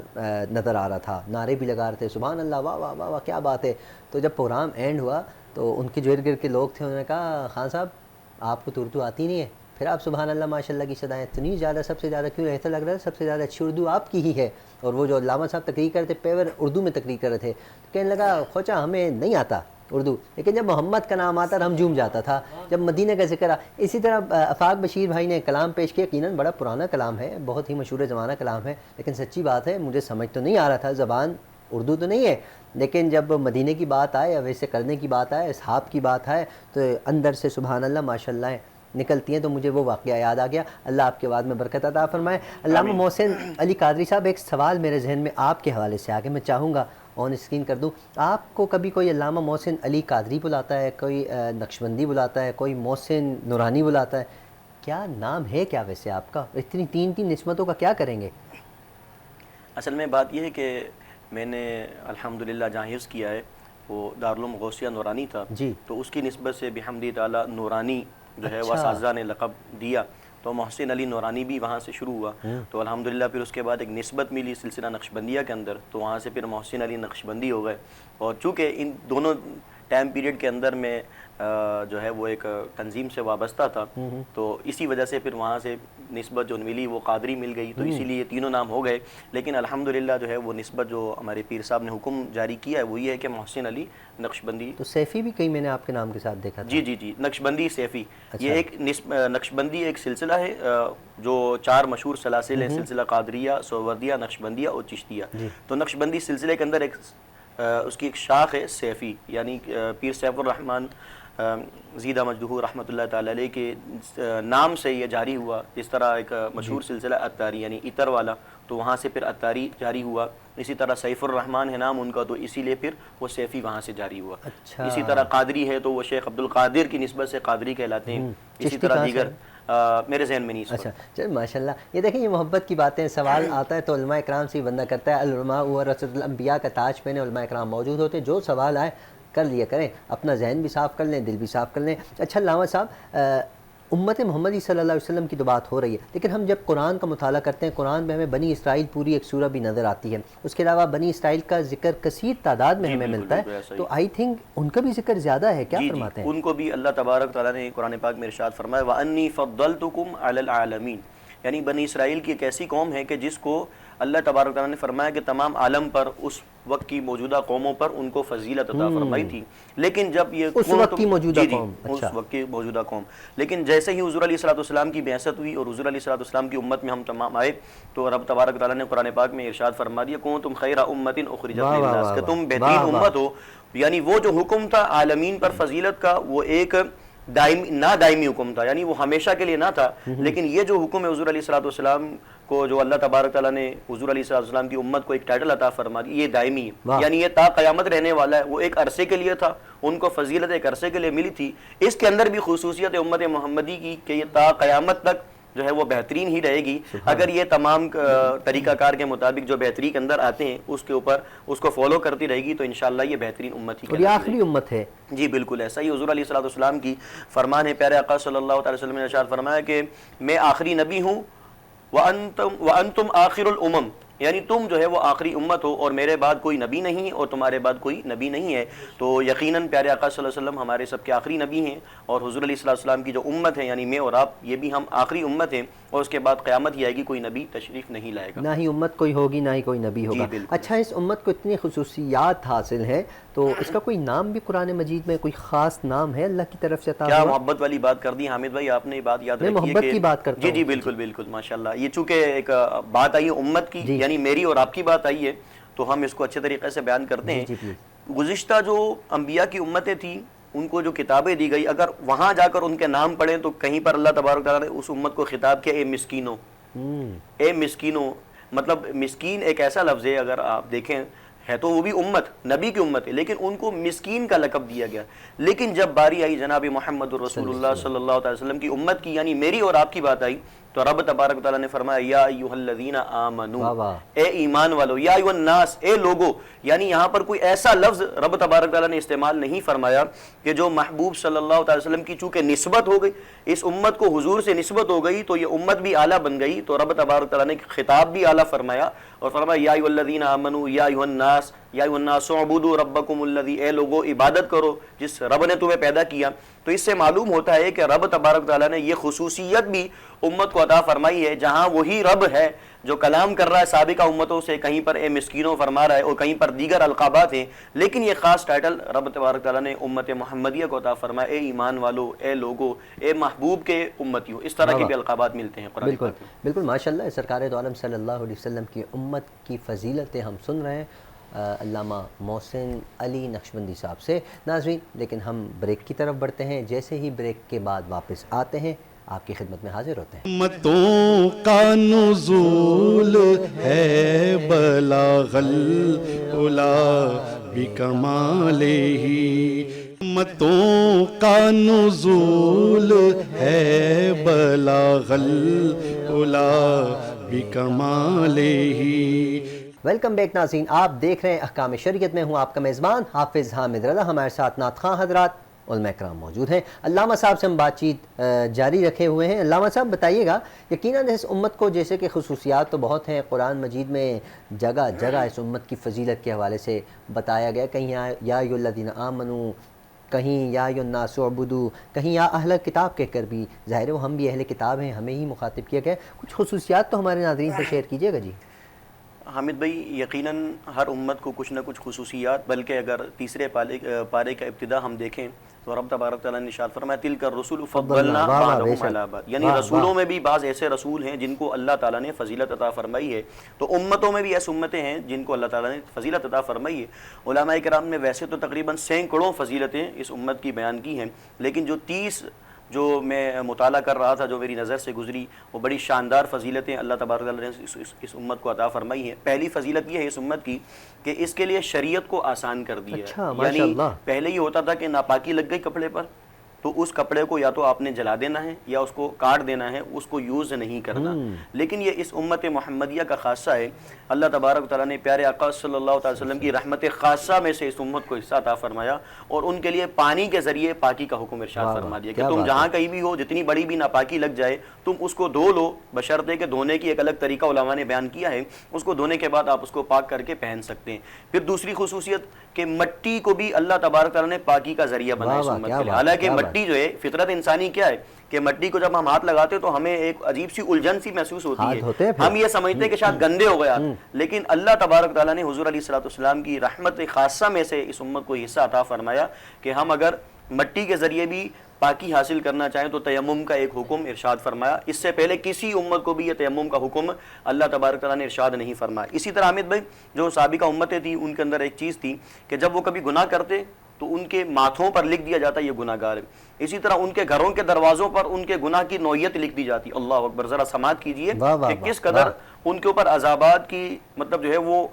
نظر آ رہا تھا، نعرے بھی لگا رہے تھے، سبحان اللہ، واہ واہ واہ واہ، کیا بات ہے۔ تو جب پروگرام اینڈ ہوا تو ان کے جو ارد گرد کے لوگ تھے، انہوں نے کہا خان صاحب آپ کو تو اردو آتی نہیں ہے، پھر آپ سبحان اللہ ماشاء اللہ کی صدائیں اتنی زیادہ، سب سے زیادہ کیوں، ایسا لگ رہا ہے سب سے زیادہ اچھی اردو آپ کی ہی ہے۔ اور وہ جو علامہ صاحب تقریر کر رہے تھے پیور اردو میں تقریر کر رہے تھے، تو کہنے لگا خواجہ ہمیں نہیں آتا اردو، لیکن جب محمد کا نام آتا ہم جھوم جاتا تھا، جب مدینہ کا ذکر اسی طرح آفاق بشیر بھائی نے کلام پیش کیا، یقیناً بڑا پرانا کلام ہے، بہت ہی مشہور زمانہ کلام ہے، لیکن سچی بات ہے مجھے سمجھ تو نہیں آ رہا تھا، زبان اردو تو نہیں ہے، لیکن جب مدینہ کی بات آئے، اویس کرنے کی بات آئے، اصحاب کی بات آئے، تو اندر سے سبحان اللہ ماشاء اللہ نکلتی ہیں، تو مجھے وہ واقعہ یاد آ گیا۔ اللہ آپ کے بعد میں برکت عطا فرمائے۔ علامہ محسن علی قادری صاحب، ایک سوال میرے ذہن میں آپ کے حوالے سے آگے میں چاہوں گا آن اسکرین کر دوں، آپ کو کبھی کوئی علامہ محسن علی قادری بلاتا ہے، کوئی نقشبندی بلاتا ہے، کوئی محسن نورانی بلاتا ہے، کیا نام ہے کیا ویسے آپ کا؟ اتنی تین نسبتوں کا کیا کریں گے؟ اصل میں بات یہ ہے کہ میں نے الحمدللہ جہاں حفظ کیا ہے وہ دارالعلوم غوثیہ نورانی تھا، جی، تو اس کی نسبت سے بحمد تعالیٰ نورانی جو ہے وہ اساتذہ نے لقب دیا، تو محسن علی نورانی بھی وہاں سے شروع ہوا، تو الحمدللہ پھر اس کے بعد ایک نسبت ملی سلسلہ نقشبندیہ کے اندر، تو وہاں سے پھر محسن علی نقشبندی ہو گئے، اور چونکہ ان دونوں ٹائم پیریڈ کے اندر میں جو ہے وہ ایک تنظیم سے وابستہ تھا، تو اسی وجہ سے پھر وہاں سے نسبت جو ملی وہ قادری مل گئی، تو اسی لیے تینوں نام ہو گئے، لیکن الحمدللہ جو ہے وہ نسبت جو ہمارے پیر صاحب نے حکم جاری کیا ہے وہ یہ ہے کہ محسن علی نقشبندی۔ تو سیفی بھی کہیں میں نے آپ کے نام کے ساتھ دیکھا تھا؟ جی نقشبندی سیفی، یہ ایک نقشبندی ایک سلسلہ ہے جو 4 مشہور سلاسل ہیں، سلسلہ قادریہ، سوردیہ، نقشبندیہ اور چشتیہ، تو نقشبندی سلسلے کے اندر ایک اس کی ایک شاخ ہے سیفی، یعنی پیر سیف الرحمن زیدہ مجدہ رحمۃ اللہ تعالی علیہ کے نام سے یہ جاری ہوا، جس طرح ایک مشہور سلسلہ عطاری یعنی عطر والا، تو وہاں سے پھر عطاری جاری ہوا، اسی طرح سیف الرحمن ہے نام ان کا، تو اسی لیے پھر وہ سیفی وہاں سے جاری ہوا۔ اسی طرح قادری ہے تو وہ شیخ عبد القادر کی نسبت سے قادری کہلاتے ہیں، اسی طرح دیگر میرے ذہن میں نہیں۔ اچھا چل ماشاء اللہ، یہ دیکھیں یہ محبت کی باتیں، سوال آتا ہے تو علماء اکرام سے ہی بندہ کرتا ہے، العلماء ورثۃ الانبیاء کا تاج پہنے علماء اکرام موجود ہوتے ہیں، جو سوال آئے کر لیا کریں، اپنا ذہن بھی صاف کر لیں، دل بھی صاف کر لیں۔ اچھا علامہ صاحب، امت محمدی صلی اللہ علیہ وسلم کی تو بات ہو رہی ہے، لیکن ہم جب قرآن کا مطالعہ کرتے ہیں، قرآن میں ہمیں بنی اسرائیل پوری ایک سورہ بھی نظر آتی ہے، اس کے علاوہ بنی اسرائیل کا ذکر کثیر تعداد میں ہمیں ملتا ہے، تو آئی تھنک ان کا بھی ذکر زیادہ ہے، کیا فرماتے ہیں؟ ان کو بھی اللہ تبارک تعالیٰ نے قرآن پاک میں ارشاد فرمایا وَأَنِّي فَضَّلْتُكُمْ عَلَى الْعَالَمِينَ، یعنی بنی اسرائیل کی ایک ایسی قوم ہے کہ جس کو اللہ تبارک تعالیٰ نے فرمایا کہ تمام عالم پر اس وقت کی موجودہ قوموں پر ان کو فضیلت عطا فرمائی تھی، لیکن جب یہ اس وقت کی موجودہ قوم، اس وقت کی موجودہ قوم، لیکن جیسے ہی حضور علیہ السلام کی بعثت ہوئی اور حضور علیہ السلام کی امت میں ہم تمام آئے، تو رب تبارک تعالیٰ نے قرآن پاک میں ارشاد فرما دیا کنتم خیر امۃ اخرجت للناس، کہ تم بہترین امت ہو، یعنی وہ جو حکم تھا عالمین پر فضیلت کا وہ ایک دائمی حکم تھا، یعنی وہ ہمیشہ کے لیے نہ تھا، لیکن یہ جو حکم ہے حضور علیہ السلام کو جو اللہ تبارک تعالیٰ نے حضور علیہ السلام کی امت کو ایک ٹائٹل عطا فرما دی، یہ دائمی ہے، یعنی یہ تا قیامت رہنے والا ہے، وہ ایک عرصے کے لیے تھا، ان کو فضیلت ایک عرصے کے لیے ملی تھی، اس کے اندر بھی خصوصیت امت محمدی کی کہ یہ تا قیامت تک جو ہے وہ بہترین ہی رہے گی، اگر یہ تمام طریقہ کار کے مطابق جو بہتری کے اندر آتے ہیں اس کے اوپر اس کو فالو کرتی رہے گی، تو انشاءاللہ یہ بہترین امت ہی، اور یہ آخری امت ہے۔ جی بالکل ایسا ہی حضور علیہ السلام کی فرمان ہے، پیارے آقا صلی اللہ علیہ وسلم نے ارشاد فرمایا کہ میں آخری نبی ہوں وَأَنْتُمْ آخر الامم، یعنی تم جو ہے وہ آخری امت ہو اور میرے بعد کوئی نبی نہیں اور تمہارے بعد کوئی نبی نہیں ہے. تو یقیناً پیارے آقا صلی اللہ علیہ وسلم ہمارے سب کے آخری نبی ہیں اور حضور علیہ السلام کی جو امت ہے یعنی میں اور آپ یہ بھی ہم آخری امت ہیں اور اس کے بعد قیامت ہی آئے گی, کوئی نبی تشریف نہیں لائے گا. نہ ہی امت کوئی ہوگی نہ ہی کوئی نبی ہوگا. اچھا اس امت کو اتنی خصوصیات حاصل ہیں تو اس کا کوئی نام بھی قرآن مجید میں کوئی خاص نام ہے اللہ کی طرف سے عطا ہوا؟ کیا محبت والی بات کر دی حامد بھائی آپ نے, بات یاد رکھیے محبت کی بات کرتا ہوں. جی بالکل بالکل ماشاءاللہ. یہ چونکہ ایک بات آئی ہے امت کی یعنی میری اور آپ کی بات آئی ہے تو ہم اس کو اچھے طریقے سے بیان کرتے ہیں. گزشتہ جو انبیاء کی امتیں تھیں ان کو جو کتابیں دی گئی اگر وہاں جا کر ان کے نام پڑھیں تو کہیں پر اللہ تبارک تعالیٰ نے اس امت کو خطاب کیا اے مسکینوں, اے مسکینوں. مطلب مسکین ایک ایسا لفظ ہے اگر آپ دیکھیں ہے تو وہ بھی امت نبی کی امت ہے لیکن ان کو مسکین کا لقب دیا گیا. لیکن جب باری آئی جناب محمد الرسول اللہ صلی اللہ علیہ وسلم کی امت کی یعنی میری اور آپ کی بات آئی تو رب تبارک تعالیٰ نے فرمایا یا ایھا الذین آمنوا, اے ایمان والو, یا ایھا الناس, اے لوگو. یعنی یہاں پر کوئی ایسا لفظ رب تبارک تعالیٰ نے استعمال نہیں فرمایا کہ جو محبوب صلی اللہ علیہ وسلم کی چونکہ نسبت ہو گئی, اس امت کو حضور سے نسبت ہو گئی تو یہ امت بھی اعلیٰ بن گئی. تو رب تبارک تعالیٰ نے خطاب بھی اعلیٰ فرمایا اور فرمایا یا ایھا الذین آمنوا یا ایھا الناس یا ایھا الناس اعبدوا ربکم الذی, اے لوگو عبادت کرو جس رب نے تمہیں پیدا کیا. تو اس سے معلوم ہوتا ہے کہ رب تبارک تعالیٰ نے یہ خصوصیت بھی امت کو عطا فرمائی ہے جہاں وہی رب ہے جو کلام کر رہا ہے سابقہ امتوں سے, کہیں پر اے مسکینوں فرما رہا ہے اور کہیں پر دیگر القابات ہیں, لیکن یہ خاص ٹائٹل رب تبارک تعالیٰ نے امت محمدیہ کو عطا فرمایا اے ایمان والو, اے لوگو, اے محبوب کے امتیوں. اس طرح کے بھی القابات ملتے ہیں قرآن بالکل بالکل ماشاءاللہ. سرکار دو عالم صلی اللہ علیہ وسلم کی امت کی فضیلتیں ہم سن رہے ہیں علامہ محسن علی نقشبندی صاحب سے. ناظرین لیکن ہم بریک کی طرف بڑھتے ہیں, جیسے ہی بریک کے بعد واپس آتے ہیں آپ کی خدمت میں حاضر ہوتے ہیں. امتوں کا نزول ہے بلاغ العلا بکمالہ, امتوں کا نزول ہے بلاغ العلا بکمالہ. ویلکم بیک ناظرین, آپ دیکھ رہے ہیں احکام شریعت. میں ہوں آپ کا میزبان حافظ حامد رضا. ہمارے ساتھ نعت خواں حضرات علماء کرام موجود ہیں. علامہ صاحب سے ہم بات چیت جاری رکھے ہوئے ہیں. علامہ صاحب بتائیے گا, یقیناً اس امت کو جیسے کہ خصوصیات تو بہت ہیں, قرآن مجید میں جگہ جگہ اس امت کی فضیلت کے حوالے سے بتایا گیا. کہیں یا ایھا الذین آمنوا, کہیں یا ایھا الناس اعبدوا, کہیں یا اہل کتاب کہہ کر بھی. ظاہر ہے وہ ہم بھی اہل کتاب ہیں, ہمیں ہی مخاطب کیا گیا. کچھ خصوصیات تو ہمارے ناظرین سے شیئر کیجیے گا. جی حامد بھائی, یقیناً ہر امت کو کچھ نہ کچھ خصوصیات, بلکہ اگر تیسرے پارے کا ابتدا ہم دیکھیں تو رب تبارک تعالیٰ نے ارشاد فرمایا تلک الرسل فضلنا بعضهم علی بعض, یعنی رسولوں میں بھی بعض ایسے رسول ہیں جن کو اللہ تعالیٰ نے فضیلت عطا فرمائی ہے. تو امتوں میں بھی ایسی امتیں ہیں جن کو اللہ تعالیٰ نے فضیلت عطا فرمائی ہے. علماء کرام نے ویسے تو تقریباً سینکڑوں فضیلتیں اس امت کی بیان کی ہیں, لیکن جو 30 جو میں مطالعہ کر رہا تھا جو میری نظر سے گزری وہ بڑی شاندار فضیلتیں اللہ تبارک تعالیٰ نے اس امت کو عطا فرمائی ہیں. پہلی فضیلت یہ ہے اس امت کی کہ اس کے لیے شریعت کو آسان کر دیا ہے. یعنی پہلے یہ ہوتا تھا کہ ناپاکی لگ گئی کپڑے پر تو اس کپڑے کو یا تو آپ نے جلا دینا ہے یا اس کو کاٹ دینا ہے, اس کو یوز نہیں کرنا. لیکن یہ اس امت محمدیہ کا خاصہ ہے. اللہ تبارک تعالیٰ نے پیارے آقا صلی اللہ علیہ وسلم کی رحمت خاصہ میں سے اس امت کو حصہ عطا فرمایا اور ان کے لیے پانی کے ذریعے پاکی کا حکم ارشاد فرما دیا کہ تم جہاں کہیں بھی ہو, جتنی بڑی بھی ناپاکی لگ جائے تم اس کو دھو لو, بشرطے کہ دھونے کی ایک الگ طریقہ علماء نے بیان کیا ہے. اس کو دھونے کے بعد آپ اس کو پاک کر کے پہن سکتے ہیں. پھر دوسری خصوصیت کہ مٹی کو بھی اللہ تبارک تعالیٰ نے پاکی کا ذریعہ بنایا اس امت کے لیے. حالانکہ مٹی جو ہے فطرت انسانی کیا ہے کہ مٹی کو جب ہم ہاتھ لگاتے ہیں تو ہمیں ایک عجیب سی الجھن سی محسوس ہوتی ہے, ہم یہ سمجھتے ہیں کہ شاید گندے ہو گیا. لیکن اللہ تبارک تعالیٰ نے حضور علیہ السلام کی رحمت خاصہ میں سے اس امت کو حصہ عطا فرمایا کہ ہم اگر مٹی کے ذریعے بھی پاکی حاصل کرنا چاہیں تو تیمم کا ایک حکم ارشاد فرمایا. اس سے پہلے کسی امت کو بھی یہ تیمم کا حکم اللہ تبارک تعالیٰ نے ارشاد نہیں فرمایا. اسی طرح حامد بھائی جو سابقہ امتیں تھیں ان کے اندر ایک چیز تھی کہ جب وہ کبھی گناہ کرتے تو ان کے ماتھوں پر لکھ دیا جاتا یہ گناہ گار ہے. اسی طرح ان کے گھروں کے دروازوں پر ان کے گناہ کی نوعیت لکھ دی جاتی. اللہ اکبر, ذرا سماعت کیجئے کہ کس قدر ان کے اوپر عذابات کی مطلب جو ہے وہ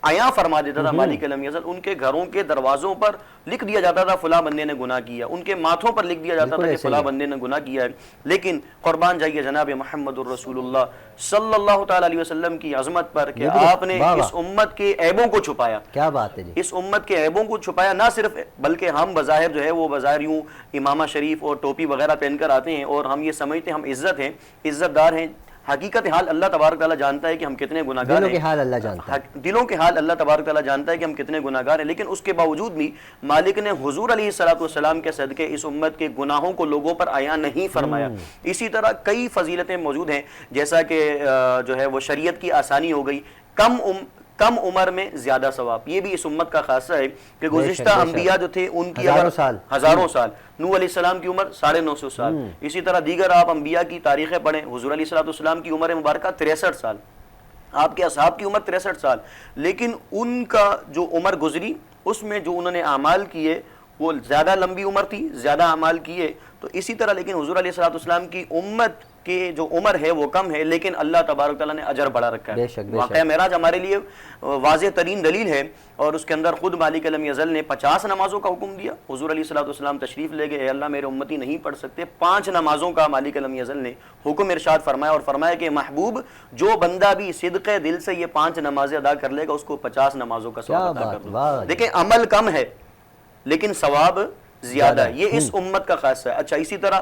عیاں فرما دیتا تھا مالک الم یزل. ان کے گھروں کے دروازوں پر لکھ دیا جاتا تھا فلاں بندے نے گناہ کیا, ان کے ماتھوں پر لکھ دیا جاتا تھا کہ فلاں بندے نے گناہ کیا ہے. لیکن قربان جائیے جناب محمد الرسول اللہ صلی اللہ تعالی علیہ وسلم کی عظمت پر کہ آپ نے اس امت کے عیبوں کو چھپایا. کیا بات ہے جی, اس امت کے عیبوں کو چھپایا. نہ صرف بلکہ ہم بظاہر جو ہے وہ بظاہر یوں امامہ شریف اور ٹوپی وغیرہ پہن کر آتے ہیں اور ہم یہ سمجھتے ہیں ہم عزت ہیں, عزت دار ہیں. حقیقت حال اللہ تبارک تعالیٰ جانتا ہے کہ ہم کتنے گناہ گار ہیں. دلوں کے حال اللہ جانتا ہے. دلوں کے حال اللہ تبارک تعالیٰ جانتا ہے کہ ہم کتنے گناہ گار ہیں، لیکن اس کے باوجود بھی مالک نے حضور علیہ السلام کے صدقے اس امت کے گناہوں کو لوگوں پر عیاں نہیں فرمایا. اسی طرح کئی فضیلتیں موجود ہیں، جیسا کہ جو ہے وہ شریعت کی آسانی ہو گئی، کم عمر میں زیادہ ثواب. یہ بھی اس امت کا خاصہ ہے کہ گزشتہ انبیاء جو تھے ان کی ہزاروں سال، نوح علیہ السلام کی عمر 950 سال. اسی طرح دیگر آپ انبیاء کی تاریخیں پڑھیں، حضور علیہ السلام کی عمر مبارکہ 63 سال، آپ کے اصحاب کی عمر 63 سال، لیکن ان کا جو عمر گزری اس میں جو انہوں نے اعمال کیے وہ زیادہ لمبی عمر تھی، زیادہ اعمال کیے. تو اسی طرح لیکن حضور علیہ السلام کی امت کی جو عمر ہے وہ کم ہے، لیکن اللہ تبارک تعالیٰ نے اجر بڑھا رکھا ہے. واقعہ معراج ہمارے لیے واضح ترین دلیل ہے، اور اس کے اندر خود مالک لم یزل نے 50 نمازوں کا حکم دیا. حضور علیہ السلام تشریف لے گئے، اے اللہ میرے امتی نہیں پڑھ سکتے، 5 نمازوں کا مالک لم یزل نے حکم ارشاد فرمایا، اور فرمایا کہ محبوب جو بندہ بھی صدق دل سے یہ 5 نمازیں ادا کر لے گا اس کو 50 نمازوں کا ثواب عطا کر دوں. دیکھیں عمل کم ہے لیکن ثواب زیادہ ہے، یہ اس امت کا خاصہ ہے. اچھا، اسی طرح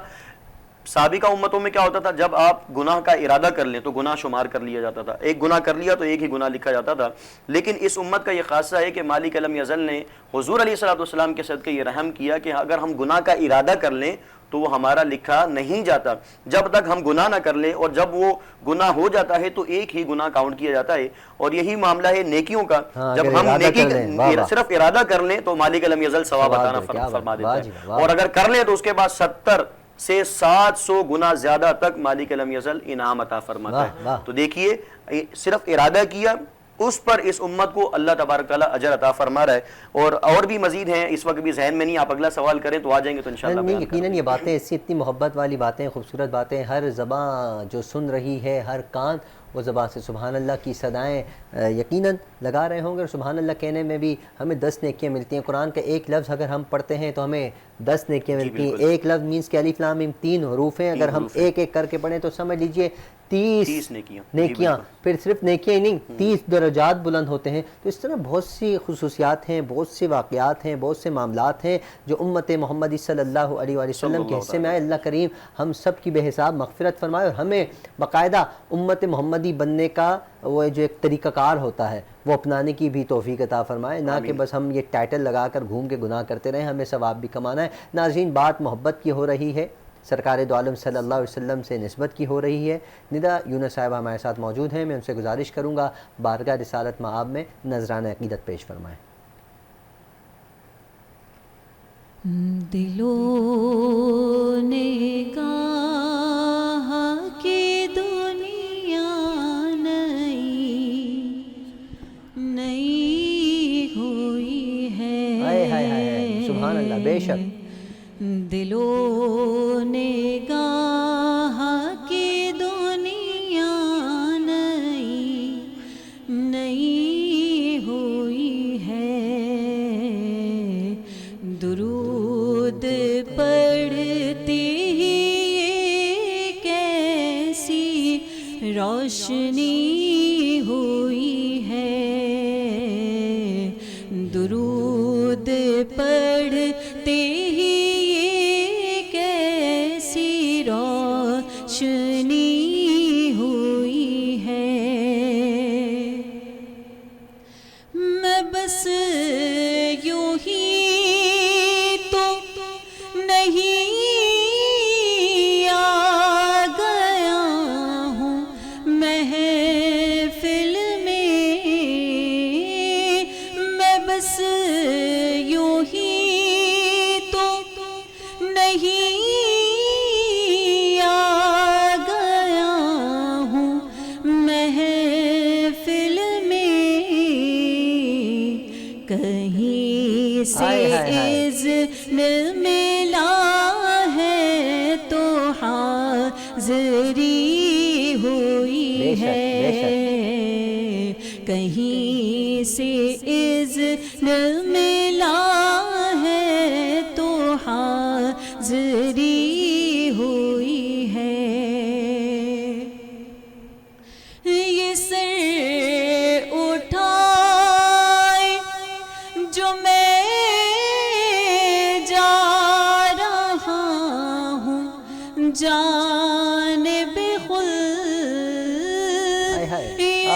سابقہ امتوں میں کیا ہوتا تھا، جب آپ گناہ کا ارادہ کر لیں تو گناہ شمار کر لیا جاتا تھا، ایک گناہ کر لیا تو ایک ہی گناہ لکھا جاتا تھا. لیکن اس امت کا یہ خاصہ ہے کہ مالک لم یزل نے حضور علیہ السلام کے صدقے یہ رحم کیا کہ اگر ہم گناہ کا ارادہ کر لیں تو وہ ہمارا لکھا نہیں جاتا. جب تک ہم گناہ نہ کر لیں، اور جب وہ گناہ ہو جاتا ہے تو ایک ہی گناہ کاؤنٹ کیا جاتا ہے. اور یہی معاملہ ہے نیکیوں کا، جب ہم نیکی صرف ارادہ کر لیں تو مالک لم یزل ثواب عطا فرما دیتا ہے، اور اگر کر لیں تو اس کے بعد 70 سے 700 گنا زیادہ تک مالک لم یزل انعام عطا فرماتا ہے. تو دیکھیے صرف ارادہ کیا اس پر اس امت کو اللہ تبارک تعالیٰ اجر عطا فرما رہا ہے. اور بھی مزید ہیں، اس وقت بھی ذہن میں نہیں، آپ اگلا سوال کریں تو آ جائیں گے تو انشاءاللہ بیان کریں. یقیناً یہ باتیں ایسی اتنی محبت والی باتیں، خوبصورت باتیں، ہر زبان جو سن رہی ہے، ہر کان وہ زبان سے سبحان اللہ کی صدائیں یقیناً لگا رہے ہوں گے. اور سبحان اللہ کہنے میں بھی ہمیں 10 نیکیاں ملتی ہیں. قرآن کا ایک لفظ اگر ہم پڑھتے ہیں تو ہمیں 10 نیکیاں ملتی ہیں. ایک لفظ مینس کہ الف لام میم 3 حروف ہیں، اگر ہم ایک ایک کر کے پڑھیں تو سمجھ لیجئے 30 نیکیاں. پھر صرف نیکیاں ہی نہیں، 30 درجات بلند ہوتے ہیں. تو اس طرح بہت سی خصوصیات ہیں، بہت سے واقعات ہیں، بہت سے معاملات ہیں جو امت محمدی صلی اللہ علیہ وآلہ وسلم کے حصے میں آئے. اللہ کریم ہم سب کی بے حساب مغفرت فرمائے، اور ہمیں باقاعدہ امت محمدی بننے کا وہ جو ایک طریقہ کار ہوتا ہے وہ اپنانے کی بھی توفیق عطا فرمائے، نہ کہ بس ہم یہ ٹائٹل لگا کر گھوم کے گناہ کرتے رہیں. ہمیں ثواب بھی کمانا ہے. ناظرین، بات محبت کی ہو رہی ہے، سرکار دو عالم صلی اللہ علیہ وسلم سے نسبت کی ہو رہی ہے. ندا یونس صاحبہ ہمارے ساتھ موجود ہیں، میں ان سے گزارش کروں گا بارگاہ رسالت مآب میں نذرانہ عقیدت پیش فرمائیں. دلوں نے کہا کہ دنیا نئی ہوئی ہے. سبحان اللہ، بے شک. دلوں نے کہا کہ دنیا نئی ہوئی ہے. درود پڑھتے ہی کیسی روشنی ہوئی ہے. درود پڑھتے ہی کیسی روشنی ہوئی ہے. میں بس یوں ہی تو نہیں آ گیا ہوں محفل میں. میں بس یوں ہی تو نہیں آ گیا ہوں محفل میں. کہیں سے اذن ملا ہے تو حاضری ہوئی ہے. کہیں سے اذن ملا ہے تو حاضری ہوئی ہے. یہ سر اٹھائے جو میں جا رہا ہوں جانب خلد